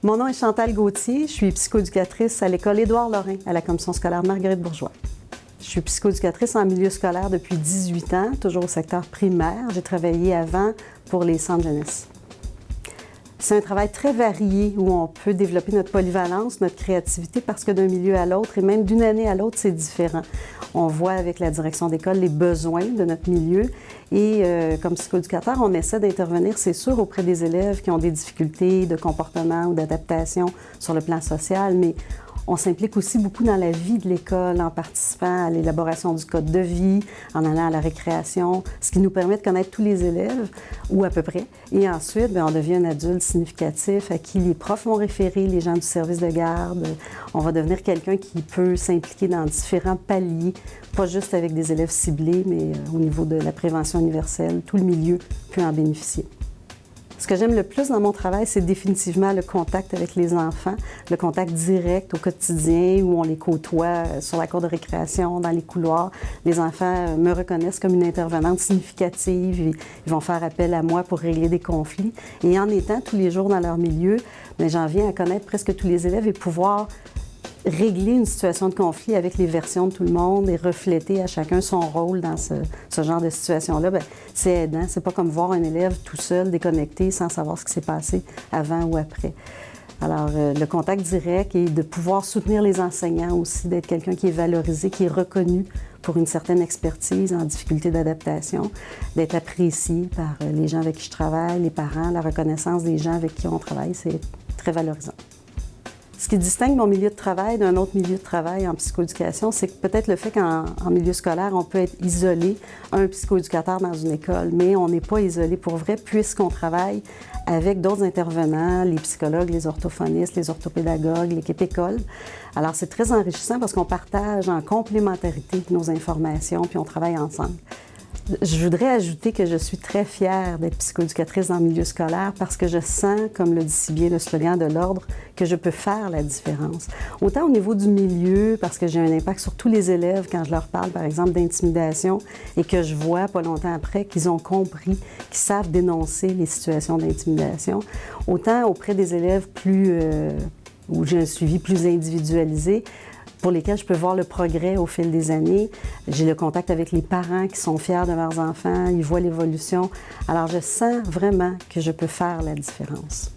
Mon nom est Chantal Gauthier, je suis psychoéducatrice à l'école Édouard-Lorrain, à la commission scolaire Marguerite-Bourgeois. Je suis psychoéducatrice en milieu scolaire depuis 18 ans, toujours au secteur primaire. J'ai travaillé avant pour les centres jeunesse. C'est un travail très varié où on peut développer notre polyvalence, notre créativité, parce que d'un milieu à l'autre et même d'une année à l'autre, c'est différent. On voit avec la direction d'école les besoins de notre milieu et comme psychoéducateur, on essaie d'intervenir, c'est sûr, auprès des élèves qui ont des difficultés de comportement ou d'adaptation sur le plan social, mais on s'implique aussi beaucoup dans la vie de l'école en participant à l'élaboration du code de vie, en allant à la récréation, ce qui nous permet de connaître tous les élèves, ou à peu près. Et ensuite, bien, on devient un adulte significatif à qui les profs vont référer, les gens du service de garde. On va devenir quelqu'un qui peut s'impliquer dans différents paliers, pas juste avec des élèves ciblés, mais au niveau de la prévention universelle. Tout le milieu peut en bénéficier. Ce que j'aime le plus dans mon travail, c'est définitivement le contact avec les enfants, le contact direct au quotidien où on les côtoie sur la cour de récréation, dans les couloirs. Les enfants me reconnaissent comme une intervenante significative. Ils vont faire appel à moi pour régler des conflits. Et en étant tous les jours dans leur milieu, j'en viens à connaître presque tous les élèves et pouvoir régler une situation de conflit avec les versions de tout le monde et refléter à chacun son rôle dans ce genre de situation-là, bien, c'est aidant. C'est pas comme voir un élève tout seul, déconnecté, sans savoir ce qui s'est passé avant ou après. Alors, le contact direct et de pouvoir soutenir les enseignants aussi, d'être quelqu'un qui est valorisé, qui est reconnu pour une certaine expertise en difficulté d'adaptation, d'être apprécié par les gens avec qui je travaille, les parents, la reconnaissance des gens avec qui on travaille, c'est très valorisant. Ce qui distingue mon milieu de travail d'un autre milieu de travail en psychoéducation, c'est peut-être le fait qu'en milieu scolaire, on peut être isolé, un psychoéducateur dans une école, mais on n'est pas isolé pour vrai puisqu'on travaille avec d'autres intervenants, les psychologues, les orthophonistes, les orthopédagogues, l'équipe école. Alors, c'est très enrichissant parce qu'on partage en complémentarité nos informations puis on travaille ensemble. Je voudrais ajouter que je suis très fière d'être psychoéducatrice dans le milieu scolaire parce que je sens, comme le dit si bien le slogan de l'Ordre, que je peux faire la différence. Autant au niveau du milieu, parce que j'ai un impact sur tous les élèves quand je leur parle, par exemple, d'intimidation et que je vois pas longtemps après qu'ils ont compris, qu'ils savent dénoncer les situations d'intimidation. Autant auprès des élèves où j'ai un suivi plus individualisé, pour lesquels je peux voir le progrès au fil des années. J'ai le contact avec les parents qui sont fiers de leurs enfants, ils voient l'évolution. Alors, je sens vraiment que je peux faire la différence.